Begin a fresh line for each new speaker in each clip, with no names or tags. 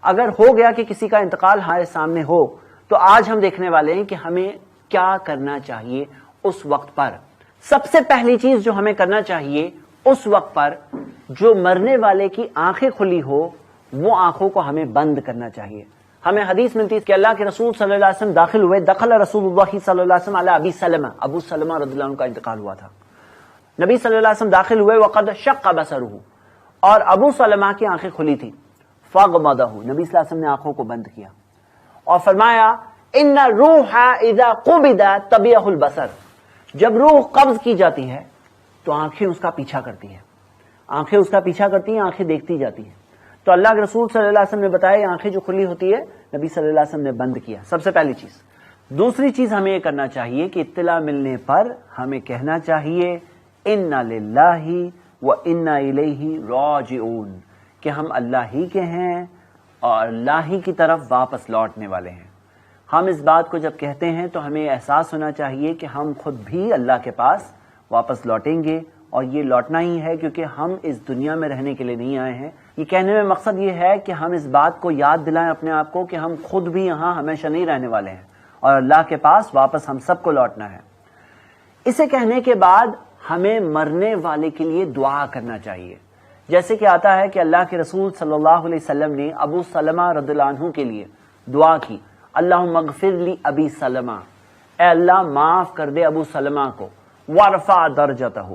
اگر ہو گیا کہ کسی کا انتقال ہمارے سامنے ہو تو آج ہم دیکھنے والے ہیں کہ ہمیں کیا کرنا چاہیے اس وقت پر۔ سب سے پہلی چیز جو ہمیں کرنا چاہیے اس وقت پر، جو مرنے والے کی آنکھیں کھلی ہو وہ آنکھوں کو ہمیں بند کرنا چاہیے۔ ہمیں حدیث ملتی ہے کہ اللہ کے رسول صلی اللہ علیہ وسلم داخل ہوئے، دخل رسول اللہ صلی اللہ علیہ وسلم علی ابی سلمہ، ابو سلمہ رضی اللہ عنہ کا انتقال ہوا تھا۔ نبی صلی اللہ علیہ وسلم داخل ہوئے، وقد شق بصرہ، اور ابو سلمہ کی آنکھیں کھلی تھی، فغمضہ، نبی صلی اللہ علیہ وسلم نے آنکھوں کو بند کیا اور فرمایا ان الروح اذا قبض تبعہ البصر، جب روح قبض کی جاتی ہے تو آنکھیں اس کا پیچھا کرتی ہیں، آنکھیں اس کا پیچھا کرتی ہیں، آنکھیں دیکھتی جاتی ہیں۔ تو اللہ کے رسول صلی اللہ علیہ وسلم نے بتایا آنکھیں جو کھلی ہوتی ہے نبی صلی اللہ علیہ وسلم نے بند کیا، سب سے پہلی چیز۔ دوسری چیز ہمیں یہ کرنا چاہیے کہ اطلاع ملنے پر ہمیں کہنا چاہیے انا للہ و انا الیہ راجعون، کہ ہم اللہ ہی کے ہیں اور اللہ ہی کی طرف واپس لوٹنے والے ہیں۔ ہم اس بات کو جب کہتے ہیں تو ہمیں احساس ہونا چاہیے کہ ہم خود بھی اللہ کے پاس واپس لوٹیں گے، اور یہ لوٹنا ہی ہے کیونکہ ہم اس دنیا میں رہنے کے لیے نہیں آئے ہیں۔ یہ کہنے میں مقصد یہ ہے کہ ہم اس بات کو یاد دلائیں اپنے آپ کو کہ ہم خود بھی یہاں ہمیشہ نہیں رہنے والے ہیں اور اللہ کے پاس واپس ہم سب کو لوٹنا ہے۔ اسے کہنے کے بعد ہمیں مرنے والے کے لیے دعا کرنا چاہیے، جیسے کہ آتا ہے کہ اللہ کے رسول صلی اللہ علیہ وسلم نے ابو سلمہ رضی اللہ عنہ کے لیے دعا کی، اللہم اغفر لی ابی سلمہ، اے اللہ معاف کر دے ابو سلمہ کو، وارفع درجتہ،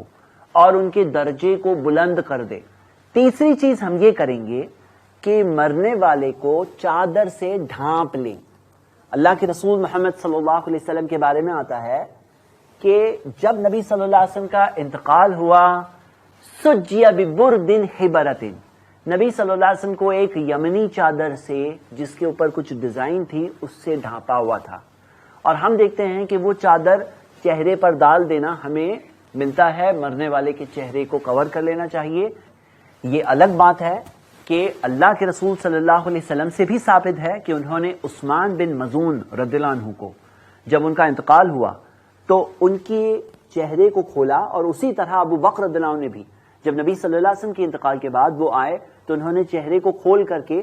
اور ان کے درجے کو بلند کر دے۔ تیسری چیز ہم یہ کریں گے کہ مرنے والے کو چادر سے ڈھانپ لیں۔ اللہ کے رسول محمد صلی اللہ علیہ وسلم کے بارے میں آتا ہے کہ جب نبی صلی اللہ علیہ وسلم کا انتقال ہوا، سجی ببرد حبرۃ، نبی صلی اللہ علیہ وسلم کو ایک یمنی چادر سے جس کے اوپر کچھ ڈیزائن تھی اس سے ڈھانپا ہوا تھا، اور ہم دیکھتے ہیں کہ وہ چادر چہرے پر ڈال دینا ہمیں ملتا ہے، مرنے والے کے چہرے کو کور کر لینا چاہیے۔ یہ الگ بات ہے کہ اللہ کے رسول صلی اللہ علیہ وسلم سے بھی ثابت ہے کہ انہوں نے عثمان بن مظعون رضی اللہ عنہ کو جب ان کا انتقال ہوا تو ان کے چہرے کو کھولا، اور اسی طرح ابو بکر رضی اللہ عنہ نے بھی جب نبی صلی اللہ علیہ وسلم کے انتقال کے بعد وہ آئے تو انہوں نے چہرے کو کھول کر کے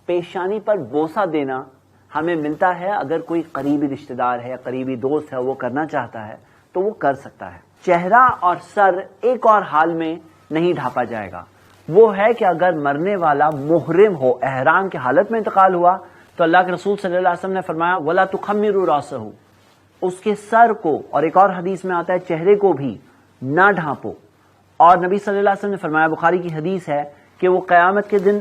پیشانی پر بوسہ دینا ہمیں ملتا ہے۔ اگر کوئی قریبی رشتہ دار ہے، قریبی دوست ہے، وہ کرنا چاہتا ہے تو وہ کر سکتا ہے۔ چہرہ اور سر ایک اور حال میں نہیں ڈھانپا جائے گا، وہ ہے کہ اگر مرنے والا محرم ہو، احرام کی حالت میں انتقال ہوا تو اللہ کے رسول صلی اللہ علیہ وسلم نے فرمایا وَلَا تُخَمِّرُوا رَأْسَهُ، اس کے سر کو، اور ایک اور حدیث میں آتا ہے چہرے کو بھی نہ ڈھانپو۔ اور نبی صلی اللہ علیہ وسلم نے فرمایا، بخاری کی حدیث ہے کہ وہ قیامت کے دن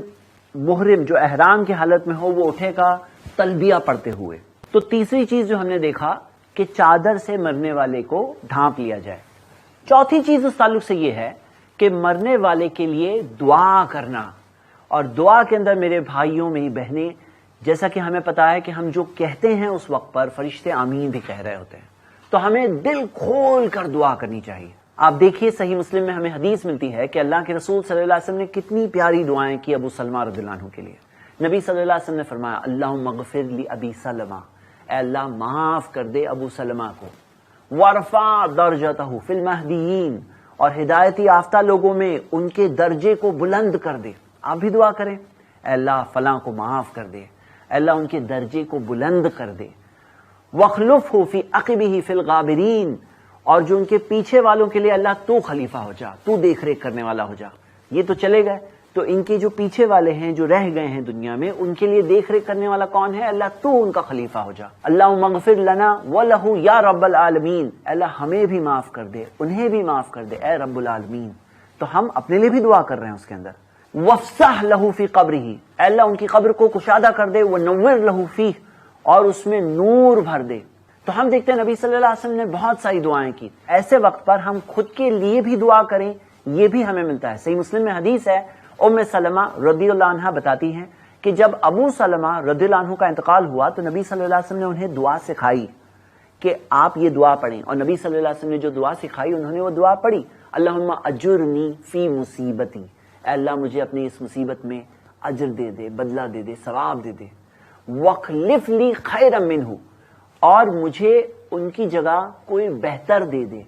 محرم جو احرام کی حالت میں ہو وہ اٹھے گا تلبیہ پڑھتے ہوئے۔ تو تیسری چیز جو ہم نے دیکھا کہ چادر سے مرنے والے کو ڈھانپ لیا جائے۔ چوتھی چیز اس تعلق سے یہ ہے کہ مرنے والے کے لیے دعا کرنا، اور دعا کے اندر میرے بھائیوں میری بہنیں، جیسا کہ ہمیں پتا ہے کہ ہم جو کہتے ہیں اس وقت پر فرشتے آمین بھی کہہ رہے ہوتے ہیں، تو ہمیں دل کھول کر دعا کرنی چاہیے۔ آپ دیکھیے صحیح مسلم میں ہمیں حدیث ملتی ہے کہ اللہ کے رسول صلی اللہ علیہ وسلم نے کتنی پیاری دعائیں کی ابو سلمہ رضی اللہ عنہ کے لیے۔ نبی صلی اللہ علیہ وسلم نے فرمایا اللہم اغفر لی ابی سلمہ، اے اللہ معاف کر دے ابو سلمہ کو، وارفع درجتہ فی المہدیین، اور ہدایت یافتہ لوگوں میں ان کے درجے کو بلند کر دے۔ آپ بھی دعا کریں، اے اللہ فلاں کو معاف کر دے، اے اللہ ان کے درجے کو بلند کر دے۔ وَاخْلُفْهُ فِي عَقِبِهِ فِي الْغَابِرِينَ، اور جو ان کے پیچھے والوں کے لیے اللہ تو خلیفہ ہو جا، تو دیکھ ریکھ کرنے والا ہو جا۔ یہ تو چلے گئے، تو ان کے جو پیچھے والے ہیں جو رہ گئے ہیں دنیا میں، ان کے لیے دیکھ ریکھ کرنے والا کون ہے؟ اللہ تو ان کا خلیفہ ہو جا۔ اللہم اغفر لنا وَلَهُ یا رب العالمین، اللہ ہمیں بھی معاف کر دے، انہیں بھی معاف کر دے اے رب العالمین۔ تو ہم اپنے لیے بھی دعا کر رہے ہیں اس کے اندر۔ وَافْسَحْ لَهُ فِي قَبْرِهِ، اے اللہ ان کی قبر کو کشادہ کر دے، وَنَوِّرْ لَهُ فِيهِ، اور اس میں نور بھر دے۔ تو ہم دیکھتے ہیں نبی صلی اللہ علیہ وسلم نے بہت ساری دعائیں کی۔ ایسے وقت پر ہم خود کے لیے بھی دعا کریں، یہ بھی ہمیں ملتا ہے۔ صحیح مسلم میں حدیث ہے، ام سلمہ رضی اللہ عنہا بتاتی ہیں کہ جب ابو سلمہ رضی اللہ عنہ کا انتقال ہوا تو نبی صلی اللہ علیہ وسلم نے انہیں دعا سکھائی کہ آپ یہ دعا پڑھیں، اور نبی صلی اللہ علیہ وسلم نے جو دعا سکھائی انہوں نے وہ دعا پڑھی، اللہم اجرنی فی مصیبتی، اے اللہ مجھے اپنی اس مصیبت میں اجر دے دے، بدلہ دے دے، ثواب دے دے۔ واخلف لی خیرا منہ، اور مجھے ان کی جگہ کوئی بہتر دے دے۔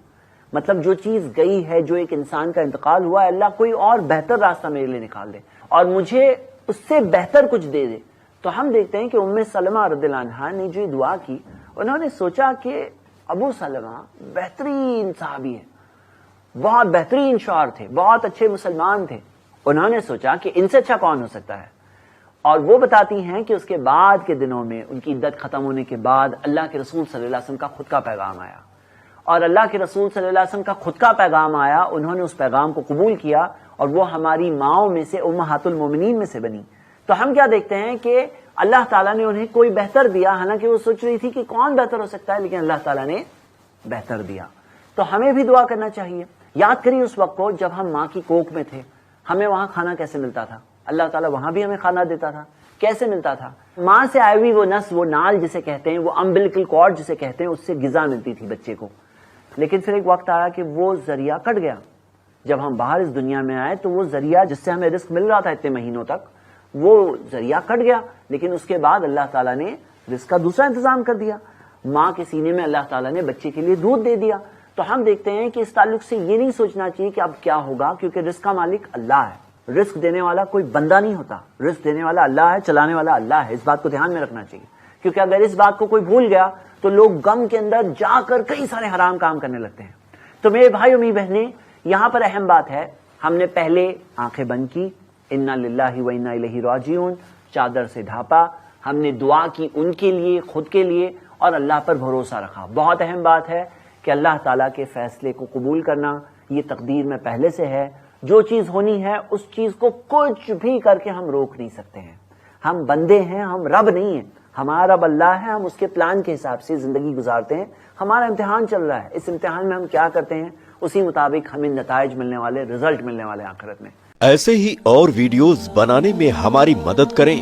مطلب جو چیز گئی ہے، جو ایک انسان کا انتقال ہوا ہے، اللہ کوئی اور بہتر راستہ میرے لیے نکال دے، اور مجھے اس سے بہتر کچھ دے دے. تو ہم دیکھتے ہیں کہ ام سلمہ رضی اللہ عنہا نے جو دعا کی, انہوں نے سوچا کہ ابو سلمہ بہترین صحابی ہے, بہت بہترین شوہر تھے, بہت اچھے مسلمان تھے. انہوں نے سوچا کہ ان سے اچھا کون ہو سکتا ہے. اور وہ بتاتی ہیں کہ اس کے بعد کے دنوں میں, ان کی عدت ختم ہونے کے بعد, اللہ کے رسول صلی اللہ علیہ وسلم کا خود کا پیغام آیا, اور اللہ کے رسول صلی اللہ علیہ وسلم کا خود کا پیغام آیا, انہوں نے اس پیغام کو قبول کیا, اور وہ ہماری ماؤں میں سے, امہات المومنین میں سے بنی. تو ہم کیا دیکھتے ہیں کہ اللہ تعالیٰ نے انہیں کوئی بہتر دیا, حالانکہ وہ سوچ رہی تھی کہ کون بہتر ہو سکتا ہے, لیکن اللہ تعالیٰ نے بہتر دیا. تو ہمیں بھی دعا کرنا چاہیے. یاد کریے اس وقت کو جب ہم ماں کی کوکھ میں تھے, ہمیں وہاں کھانا کیسے ملتا تھا؟ اللہ تعالیٰ وہاں بھی ہمیں کھانا دیتا تھا. کیسے ملتا تھا؟ ماں سے آئی ہوئی وہ نس, وہ نال جسے کہتے ہیں, وہ امبلیکل کارڈ جسے کہتے ہیں, اس سے غذا ملتی تھی بچے کو. لیکن پھر ایک وقت آیا کہ وہ ذریعہ کٹ گیا. جب ہم باہر اس دنیا میں آئے تو وہ ذریعہ جس سے ہمیں رزق مل رہا تھا اتنے مہینوں تک, وہ ذریعہ کٹ گیا. لیکن اس کے بعد اللہ تعالیٰ نے رزق کا دوسرا انتظام کر دیا. ماں کے سینے میں اللہ تعالیٰ نے بچے کے لیے دودھ دے دیا. تو ہم دیکھتے ہیں کہ اس تعلق سے یہ نہیں سوچنا چاہیے کہ اب کیا ہوگا, کیونکہ رزق کا مالک اللہ ہے. رزق دینے والا کوئی بندہ نہیں ہوتا, رزق دینے والا اللہ ہے, چلانے والا اللہ ہے. اس بات کو دھیان میں رکھنا چاہیے, کیونکہ اگر اس بات کو کوئی بھول گیا تو لوگ غم کے اندر جا کر کئی سارے حرام کام کرنے لگتے ہیں. تو میرے بھائی اور میری بہنیں, یہاں پر اہم بات ہے, ہم نے پہلے آنکھیں بند کی, انا للہ و انا الیہ راجعون, چادر سے ڈھانپا, ہم نے دعا کی ان کے لیے, خود کے لیے, اور اللہ پر بھروسہ رکھا. بہت اہم بات ہے کہ اللہ تعالیٰ کے فیصلے کو قبول کرنا, یہ تقدیر میں پہلے سے ہے. جو چیز ہونی ہے اس چیز کو کچھ بھی کر کے ہم روک نہیں سکتے ہیں. ہم بندے ہیں, ہم رب نہیں ہیں. ہمارا رب اللہ ہے, ہم اس کے پلان کے حساب سے زندگی گزارتے ہیں. ہمارا امتحان چل رہا ہے, اس امتحان میں ہم کیا کرتے ہیں اسی مطابق ہمیں نتائج ملنے والے, رزلٹ ملنے والے آخرت میں.
ایسے ہی اور ویڈیوز بنانے میں ہماری مدد کریں.